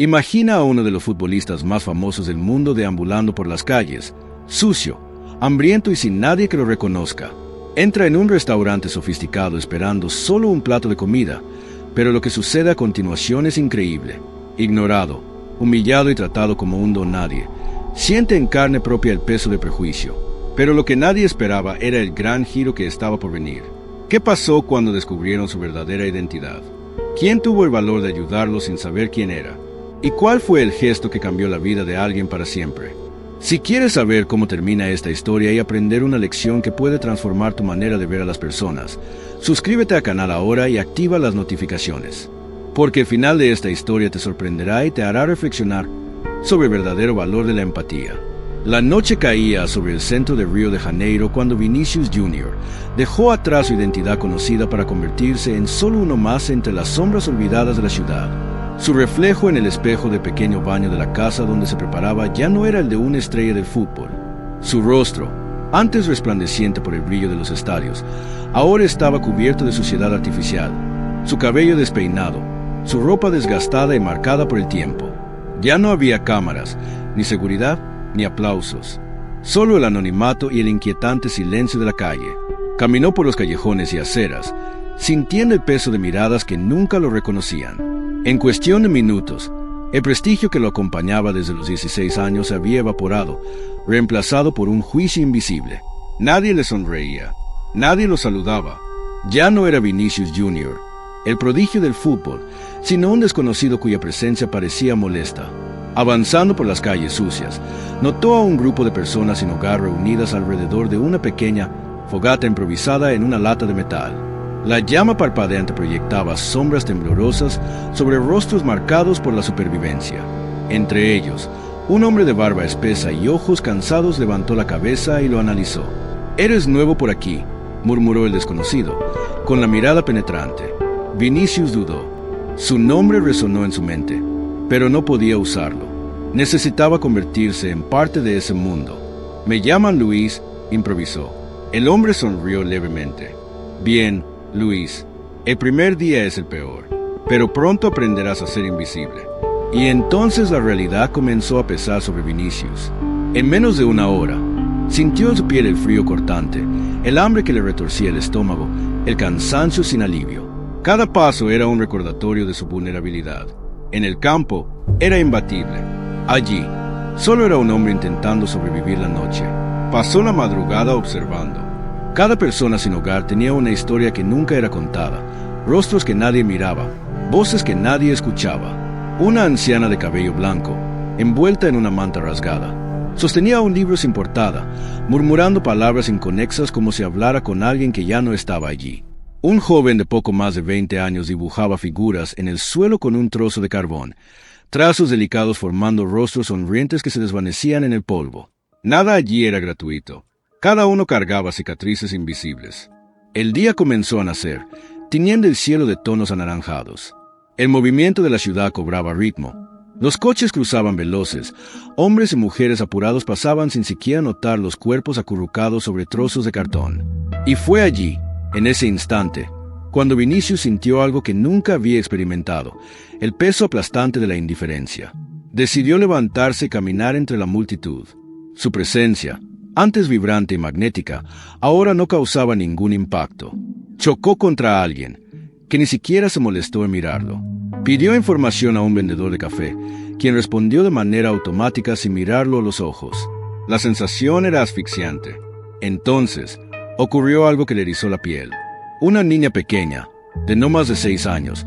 Imagina a uno de los futbolistas más famosos del mundo deambulando por las calles, sucio, hambriento y sin nadie que lo reconozca. Entra en un restaurante sofisticado esperando solo un plato de comida, pero lo que sucede a continuación es increíble. Ignorado, humillado y tratado como un don nadie, siente en carne propia el peso de prejuicio. Pero lo que nadie esperaba era el gran giro que estaba por venir. ¿Qué pasó cuando descubrieron su verdadera identidad? ¿Quién tuvo el valor de ayudarlo sin saber quién era? ¿Y cuál fue el gesto que cambió la vida de alguien para siempre? Si quieres saber cómo termina esta historia y aprender una lección que puede transformar tu manera de ver a las personas, suscríbete al canal ahora y activa las notificaciones. Porque el final de esta historia te sorprenderá y te hará reflexionar sobre el verdadero valor de la empatía. La noche caía sobre el centro de Río de Janeiro cuando Vinicius Jr. dejó atrás su identidad conocida para convertirse en solo uno más entre las sombras olvidadas de la ciudad. Su reflejo en el espejo del pequeño baño de la casa donde se preparaba ya no era el de una estrella del fútbol. Su rostro, antes resplandeciente por el brillo de los estadios, ahora estaba cubierto de suciedad artificial, su cabello despeinado, su ropa desgastada y marcada por el tiempo. Ya no había cámaras, ni seguridad, ni aplausos. Solo el anonimato y el inquietante silencio de la calle. Caminó por los callejones y aceras, sintiendo el peso de miradas que nunca lo reconocían. En cuestión de minutos, el prestigio que lo acompañaba desde los 16 años se había evaporado, reemplazado por un juicio invisible. Nadie le sonreía, nadie lo saludaba. Ya no era Vinicius Jr., el prodigio del fútbol, sino un desconocido cuya presencia parecía molesta. Avanzando por las calles sucias, notó a un grupo de personas sin hogar reunidas alrededor de una pequeña fogata improvisada en una lata de metal. La llama parpadeante proyectaba sombras temblorosas sobre rostros marcados por la supervivencia. Entre ellos, un hombre de barba espesa y ojos cansados levantó la cabeza y lo analizó. «Eres nuevo por aquí», murmuró el desconocido, con la mirada penetrante. Vinicius dudó. Su nombre resonó en su mente, pero no podía usarlo. Necesitaba convertirse en parte de ese mundo. «Me llaman Luis», improvisó. El hombre sonrió levemente. «Bien, Luis, el primer día es el peor, pero pronto aprenderás a ser invisible». Y entonces la realidad comenzó a pesar sobre Vinicius. En menos de una hora, sintió en su piel el frío cortante, el hambre que le retorcía el estómago, el cansancio sin alivio. Cada paso era un recordatorio de su vulnerabilidad. En el campo, era imbatible. Allí, solo era un hombre intentando sobrevivir la noche. Pasó la madrugada observando. Cada persona sin hogar tenía una historia que nunca era contada, rostros que nadie miraba, voces que nadie escuchaba. Una anciana de cabello blanco, envuelta en una manta rasgada, sostenía un libro sin portada, murmurando palabras inconexas como si hablara con alguien que ya no estaba allí. Un joven de poco más de 20 años dibujaba figuras en el suelo con un trozo de carbón, trazos delicados formando rostros sonrientes que se desvanecían en el polvo. Nada allí era gratuito. Cada uno cargaba cicatrices invisibles. El día comenzó a nacer, tiñendo el cielo de tonos anaranjados. El movimiento de la ciudad cobraba ritmo. Los coches cruzaban veloces. Hombres y mujeres apurados pasaban sin siquiera notar los cuerpos acurrucados sobre trozos de cartón. Y fue allí, en ese instante, cuando Vinicius sintió algo que nunca había experimentado, el peso aplastante de la indiferencia. Decidió levantarse y caminar entre la multitud. Su presencia, antes vibrante y magnética, ahora no causaba ningún impacto. Chocó contra alguien, que ni siquiera se molestó en mirarlo. Pidió información a un vendedor de café, quien respondió de manera automática sin mirarlo a los ojos. La sensación era asfixiante. Entonces, ocurrió algo que le erizó la piel. Una niña pequeña, de no más de 6 años,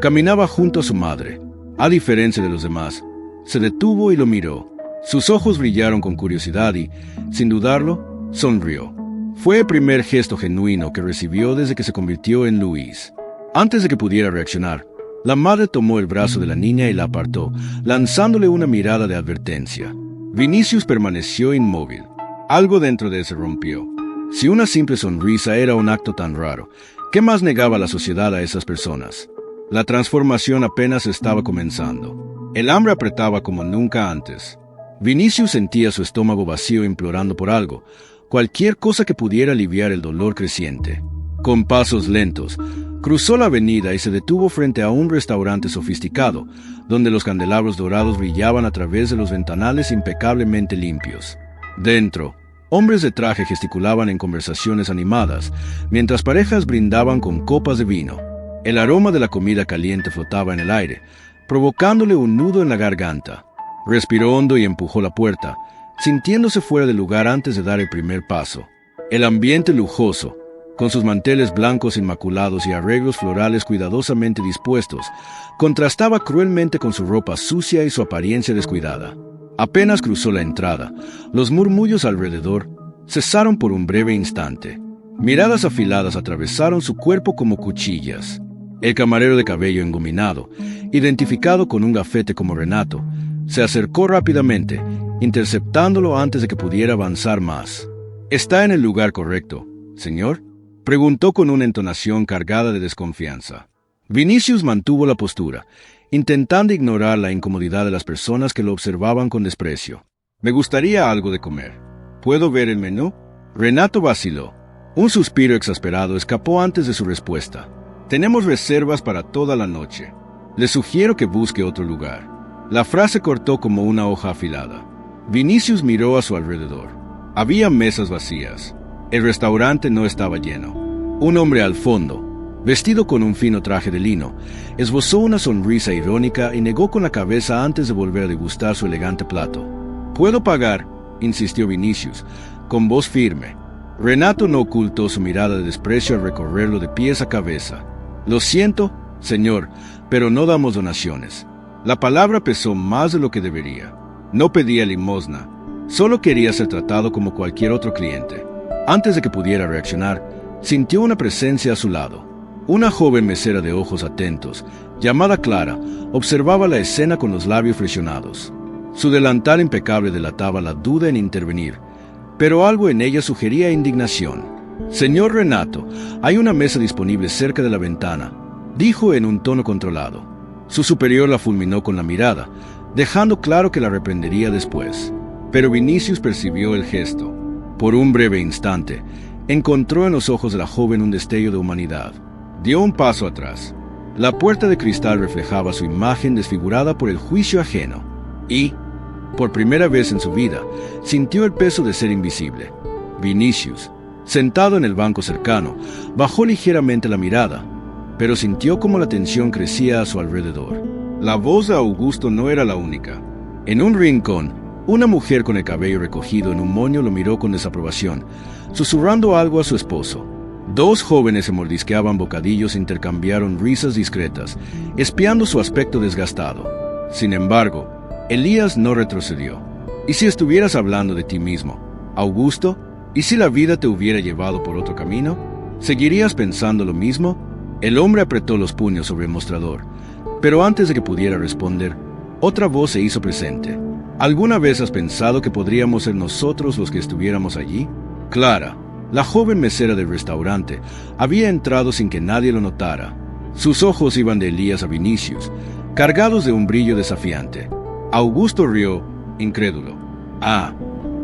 caminaba junto a su madre. A diferencia de los demás, se detuvo y lo miró. Sus ojos brillaron con curiosidad y, sin dudarlo, sonrió. Fue el primer gesto genuino que recibió desde que se convirtió en Luis. Antes de que pudiera reaccionar, la madre tomó el brazo de la niña y la apartó, lanzándole una mirada de advertencia. Vinicius permaneció inmóvil. Algo dentro de él se rompió. Si una simple sonrisa era un acto tan raro, ¿qué más negaba la sociedad a esas personas? La transformación apenas estaba comenzando. El hambre apretaba como nunca antes. Vinicius sentía su estómago vacío implorando por algo, cualquier cosa que pudiera aliviar el dolor creciente. Con pasos lentos, Cruzó la avenida y se detuvo frente a un restaurante sofisticado, donde los candelabros dorados brillaban a través de los ventanales impecablemente limpios. Dentro, hombres de traje gesticulaban en conversaciones animadas, mientras parejas brindaban con copas de vino. El aroma de la comida caliente flotaba en el aire, provocándole un nudo en la garganta. Respiró hondo y empujó la puerta, sintiéndose fuera de lugar antes de dar el primer paso. El ambiente lujoso, con sus manteles blancos inmaculados y arreglos florales cuidadosamente dispuestos, contrastaba cruelmente con su ropa sucia y su apariencia descuidada. Apenas cruzó la entrada, los murmullos alrededor cesaron por un breve instante. Miradas afiladas atravesaron su cuerpo como cuchillas. El camarero de cabello engominado, identificado con un gafete como Renato, se acercó rápidamente, interceptándolo antes de que pudiera avanzar más. «¿Está en el lugar correcto, señor?», preguntó con una entonación cargada de desconfianza. Vinicius mantuvo la postura, intentando ignorar la incomodidad de las personas que lo observaban con desprecio. «Me gustaría algo de comer. ¿Puedo ver el menú?». Renato vaciló. Un suspiro exasperado escapó antes de su respuesta. «Tenemos reservas para toda la noche. Le sugiero que busque otro lugar». La frase cortó como una hoja afilada. Vinicius miró a su alrededor. Había mesas vacías. El restaurante no estaba lleno. Un hombre al fondo, vestido con un fino traje de lino, esbozó una sonrisa irónica y negó con la cabeza antes de volver a degustar su elegante plato. «¿Puedo pagar?», insistió Vinicius, con voz firme. Renato no ocultó su mirada de desprecio al recorrerlo de pies a cabeza. «Lo siento, señor, pero no damos donaciones». La palabra pesó más de lo que debería. No pedía limosna, solo quería ser tratado como cualquier otro cliente. Antes de que pudiera reaccionar, sintió una presencia a su lado. Una joven mesera de ojos atentos, llamada Clara, observaba la escena con los labios flexionados. Su delantal impecable delataba la duda en intervenir, pero algo en ella sugería indignación. «Señor Renato, hay una mesa disponible cerca de la ventana», dijo en un tono controlado. Su superior la fulminó con la mirada, dejando claro que la reprendería después. Pero Vinicius percibió el gesto. Por un breve instante, encontró en los ojos de la joven un destello de humanidad. Dio un paso atrás. La puerta de cristal reflejaba su imagen desfigurada por el juicio ajeno. Y, por primera vez en su vida, sintió el peso de ser invisible. Vinicius, sentado en el banco cercano, bajó ligeramente la mirada, pero sintió como la tensión crecía a su alrededor. La voz de Augusto no era la única. En un rincón, una mujer con el cabello recogido en un moño lo miró con desaprobación, susurrando algo a su esposo. Dos jóvenes se mordisqueaban bocadillos e intercambiaron risas discretas, espiando su aspecto desgastado. Sin embargo, Elías no retrocedió. ¿Y si estuvieras hablando de ti mismo, Augusto? ¿Y si la vida te hubiera llevado por otro camino? ¿Seguirías pensando lo mismo? El hombre apretó los puños sobre el mostrador, pero antes de que pudiera responder, otra voz se hizo presente. ¿Alguna vez has pensado que podríamos ser nosotros los que estuviéramos allí? Clara, la joven mesera del restaurante, había entrado sin que nadie lo notara. Sus ojos iban de Elías a Vinicius, cargados de un brillo desafiante. Augusto rió, incrédulo. «Ah,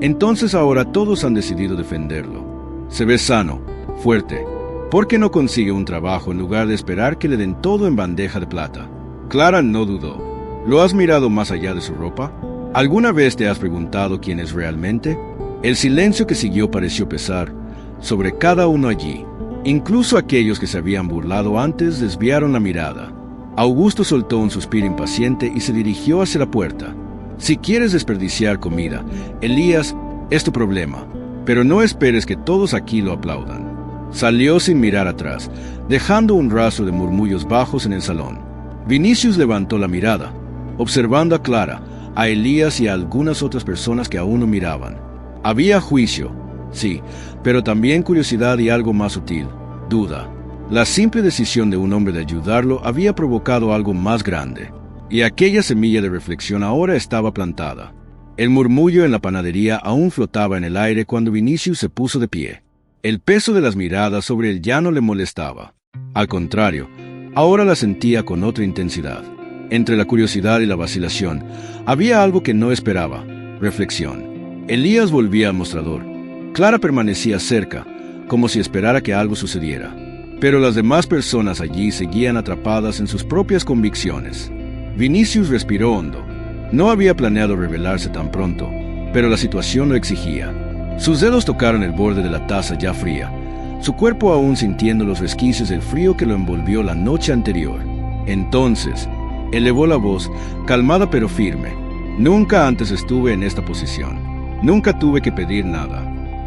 entonces ahora todos han decidido defenderlo. Se ve sano, fuerte. ¿Por qué no consigue un trabajo en lugar de esperar que le den todo en bandeja de plata?» Clara no dudó. ¿Lo has mirado más allá de su ropa? ¿Alguna vez te has preguntado quién es realmente? El silencio que siguió pareció pesar sobre cada uno allí. Incluso aquellos que se habían burlado antes desviaron la mirada. Augusto soltó un suspiro impaciente y se dirigió hacia la puerta. «Si quieres desperdiciar comida, Elías, es tu problema, pero no esperes que todos aquí lo aplaudan». Salió sin mirar atrás, dejando un rastro de murmullos bajos en el salón. Vinicius levantó la mirada, observando a Clara, a Elías y a algunas otras personas que aún no miraban. Había juicio, sí, pero también curiosidad y algo más sutil, duda. La simple decisión de un hombre de ayudarlo había provocado algo más grande, y aquella semilla de reflexión ahora estaba plantada. El murmullo en la panadería aún flotaba en el aire cuando Vinicius se puso de pie. El peso de las miradas sobre él ya no le molestaba. Al contrario, ahora la sentía con otra intensidad. Entre la curiosidad y la vacilación, había algo que no esperaba: reflexión. Elías volvía al mostrador. Clara permanecía cerca, como si esperara que algo sucediera. pero las demás personas allí seguían atrapadas en sus propias convicciones. Vinicius respiró hondo. No había planeado revelarse tan pronto, pero la situación lo exigía. Sus dedos tocaron el borde de la taza ya fría, su cuerpo aún sintiendo los resquicios del frío que lo envolvió la noche anterior. Entonces, elevó la voz, calmada pero firme. Nunca antes estuve en esta posición. Nunca tuve que pedir nada.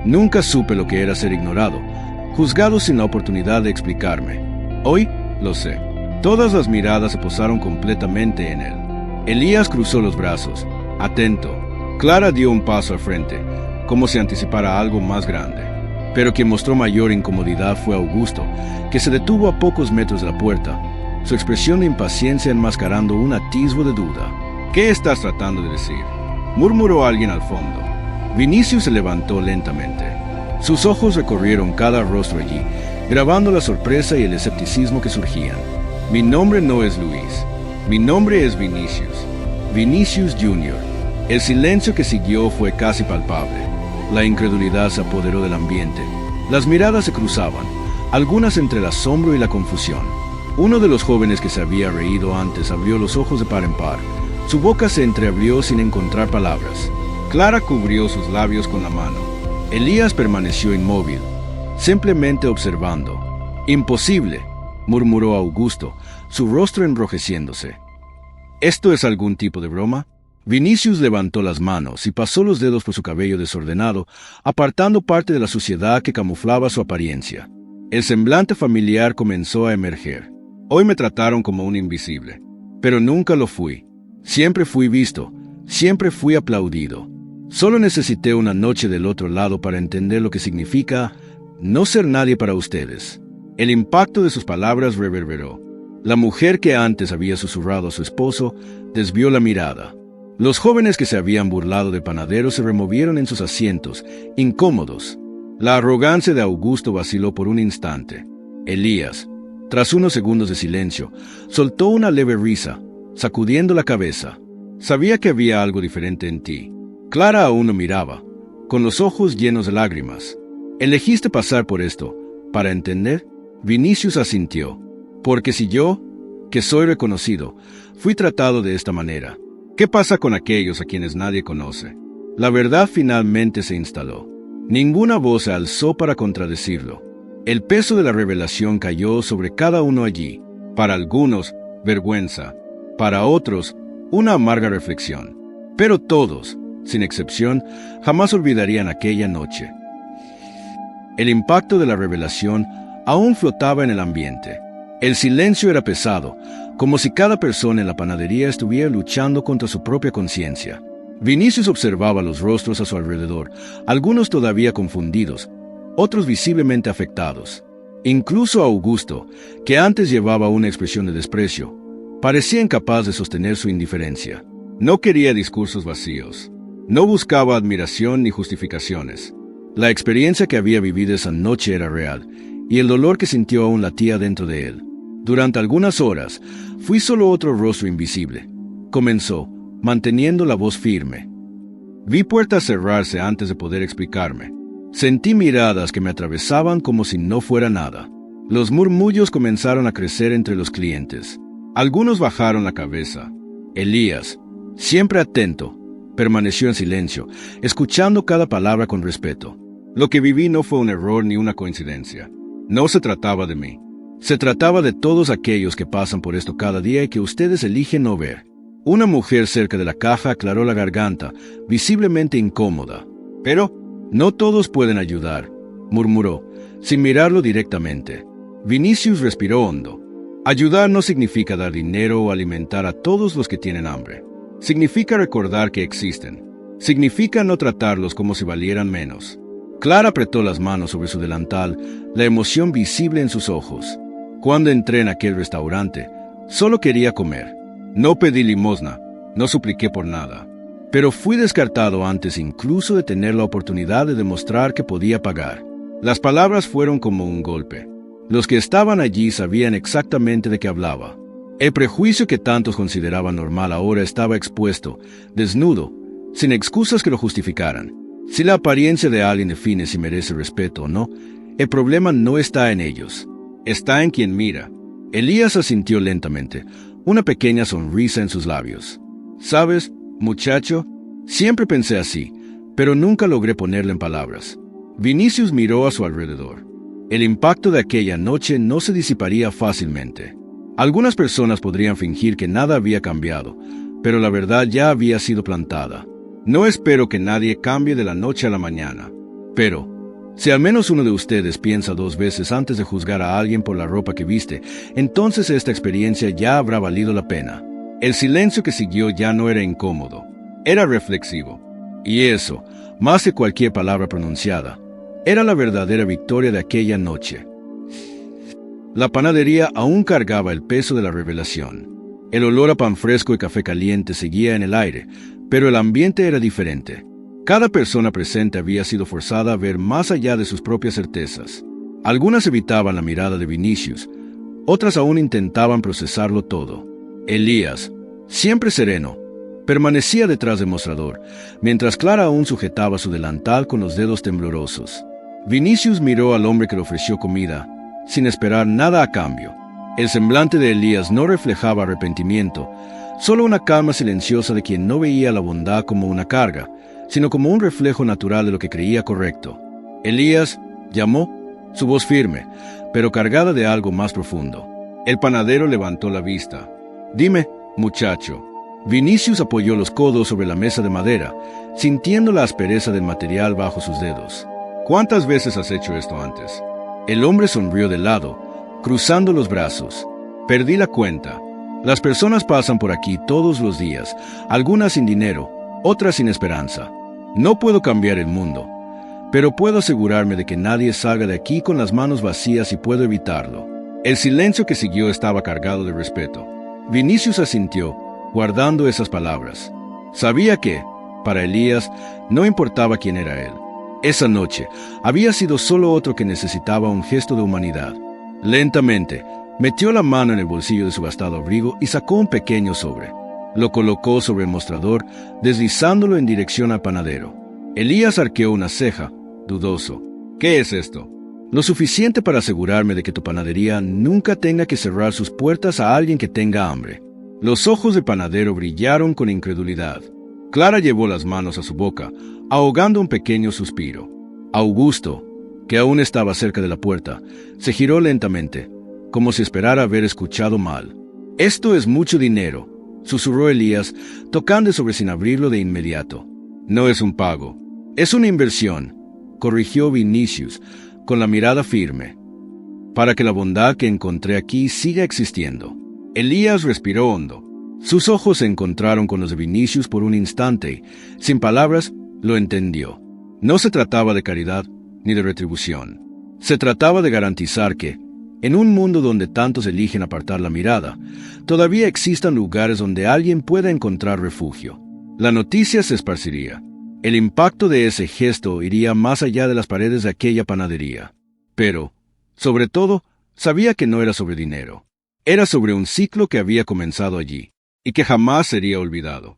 Nunca supe lo que era ser ignorado, juzgado sin la oportunidad de explicarme. Hoy lo sé. Todas las miradas se posaron completamente en él. Elías cruzó los brazos, atento. Clara dio un paso al frente, como si anticipara algo más grande. Pero quien mostró mayor incomodidad fue Augusto, que se detuvo a pocos metros de la puerta, su expresión de impaciencia enmascarando un atisbo de duda. «¿Qué estás tratando de decir?», murmuró alguien al fondo. Vinicius se levantó lentamente. Sus ojos recorrieron cada rostro allí, grabando la sorpresa y el escepticismo que surgían. «Mi nombre no es Luis. Mi nombre es Vinicius. Vinicius Jr.» El silencio que siguió fue casi palpable. La incredulidad se apoderó del ambiente. Las miradas se cruzaban, algunas entre el asombro y la confusión. Uno de los jóvenes que se había reído antes abrió los ojos de par en par. Su boca se entreabrió sin encontrar palabras. Clara cubrió sus labios con la mano. Elías permaneció inmóvil, simplemente observando. «Imposible», murmuró Augusto, su rostro enrojeciéndose. «¿Esto es algún tipo de broma?». Vinicius levantó las manos y pasó los dedos por su cabello desordenado, apartando parte de la suciedad que camuflaba su apariencia. El semblante familiar comenzó a emerger. «Hoy me trataron como un invisible, pero nunca lo fui. Siempre fui visto, siempre fui aplaudido. Solo necesité una noche del otro lado para entender lo que significa no ser nadie para ustedes». El impacto de sus palabras reverberó. La mujer que antes había susurrado a su esposo desvió la mirada. Los jóvenes que se habían burlado del panadero se removieron en sus asientos, incómodos. La arrogancia de Augusto vaciló por un instante. Elías, tras unos segundos de silencio, soltó una leve risa, sacudiendo la cabeza. «Sabía que había algo diferente en ti». Clara aún lo miraba, con los ojos llenos de lágrimas. «¿Elegiste pasar por esto para entender?». Vinicius asintió. «Porque si yo, que soy reconocido, fui tratado de esta manera, ¿qué pasa con aquellos a quienes nadie conoce?». La verdad finalmente se instaló. Ninguna voz se alzó para contradecirlo. El peso de la revelación cayó sobre cada uno allí. Para algunos, vergüenza. Para otros, una amarga reflexión. Pero todos, sin excepción, jamás olvidarían aquella noche. El impacto de la revelación aún flotaba en el ambiente. El silencio era pesado, como si cada persona en la panadería estuviera luchando contra su propia conciencia. Vinicius observaba los rostros a su alrededor, algunos todavía confundidos, otros visiblemente afectados. Incluso Augusto, que antes llevaba una expresión de desprecio, parecía incapaz de sostener su indiferencia. No quería discursos vacíos. No buscaba admiración ni justificaciones. La experiencia que había vivido esa noche era real, y el dolor que sintió aún latía dentro de él. Durante algunas horas, fui solo otro rostro invisible. Comenzó, manteniendo la voz firme. Vi puertas cerrarse antes de poder explicarme. Sentí miradas que me atravesaban como si no fuera nada. Los murmullos comenzaron a crecer entre los clientes. Algunos bajaron la cabeza. Elías, siempre atento, permaneció en silencio, escuchando cada palabra con respeto. Lo que viví no fue un error ni una coincidencia. No se trataba de mí. Se trataba de todos aquellos que pasan por esto cada día y que ustedes eligen no ver. Una mujer cerca de la caja aclaró la garganta, visiblemente incómoda. «Pero no todos pueden ayudar», murmuró, sin mirarlo directamente. Vinicius respiró hondo. Ayudar no significa dar dinero o alimentar a todos los que tienen hambre. Significa recordar que existen. Significa no tratarlos como si valieran menos. Clara apretó las manos sobre su delantal, la emoción visible en sus ojos. Cuando entré en aquel restaurante, solo quería comer. No pedí limosna, no supliqué por nada. Pero fui descartado antes incluso de tener la oportunidad de demostrar que podía pagar. Las palabras fueron como un golpe. Los que estaban allí sabían exactamente de qué hablaba. El prejuicio que tantos consideraban normal ahora estaba expuesto, desnudo, sin excusas que lo justificaran. Si la apariencia de alguien define si merece respeto o no, el problema no está en ellos. Está en quien mira. Elías asintió lentamente, una pequeña sonrisa en sus labios. ¿Sabes, muchacho? Siempre pensé así, pero nunca logré ponerlo en palabras. Vinicius miró a su alrededor. El impacto de aquella noche no se disiparía fácilmente. Algunas personas podrían fingir que nada había cambiado, pero la verdad ya había sido plantada. No espero que nadie cambie de la noche a la mañana, pero si al menos uno de ustedes piensa 2 veces antes de juzgar a alguien por la ropa que viste, entonces esta experiencia ya habrá valido la pena. El silencio que siguió ya no era incómodo, era reflexivo. Y eso, más que cualquier palabra pronunciada, era la verdadera victoria de aquella noche. La panadería aún cargaba el peso de la revelación. El olor a pan fresco y café caliente seguía en el aire, pero el ambiente era diferente. Cada persona presente había sido forzada a ver más allá de sus propias certezas. Algunas evitaban la mirada de Vinicius, otras aún intentaban procesarlo todo. Elías, siempre sereno, permanecía detrás del mostrador, mientras Clara aún sujetaba su delantal con los dedos temblorosos. Vinicius miró al hombre que le ofreció comida, sin esperar nada a cambio. El semblante de Elías no reflejaba arrepentimiento, solo una calma silenciosa de quien no veía la bondad como una carga, sino como un reflejo natural de lo que creía correcto. Elías llamó, su voz firme, pero cargada de algo más profundo. El panadero levantó la vista. «Dime, muchacho». Vinicius apoyó los codos sobre la mesa de madera, sintiendo la aspereza del material bajo sus dedos. «¿Cuántas veces has hecho esto antes?» El hombre sonrió de lado, cruzando los brazos. «Perdí la cuenta. Las personas pasan por aquí todos los días, algunas sin dinero, otras sin esperanza. No puedo cambiar el mundo, pero puedo asegurarme de que nadie salga de aquí con las manos vacías y puedo evitarlo». El silencio que siguió estaba cargado de respeto. Vinicius asintió, guardando esas palabras. Sabía que, para Elías, no importaba quién era él. Esa noche había sido solo otro que necesitaba un gesto de humanidad. Lentamente, metió la mano en el bolsillo de su gastado abrigo y sacó un pequeño sobre. Lo colocó sobre el mostrador, deslizándolo en dirección al panadero. Elías arqueó una ceja, dudoso. «¿Qué es esto?» «Lo suficiente para asegurarme de que tu panadería nunca tenga que cerrar sus puertas a alguien que tenga hambre». Los ojos del panadero brillaron con incredulidad. Clara llevó las manos a su boca, ahogando un pequeño suspiro. Augusto, que aún estaba cerca de la puerta, se giró lentamente, como si esperara haber escuchado mal. «Esto es mucho dinero», susurró Elías, tocando sobre sin abrirlo de inmediato. «No es un pago, es una inversión», corrigió Vinicius, con la mirada firme, «para que la bondad que encontré aquí siga existiendo». Elías respiró hondo. Sus ojos se encontraron con los de Vinicius por un instante y, sin palabras, lo entendió. No se trataba de caridad ni de retribución. Se trataba de garantizar que, en un mundo donde tantos eligen apartar la mirada, todavía existan lugares donde alguien pueda encontrar refugio. La noticia se esparciría. El impacto de ese gesto iría más allá de las paredes de aquella panadería. Pero, sobre todo, sabía que no era sobre dinero. Era sobre un ciclo que había comenzado allí, y que jamás sería olvidado.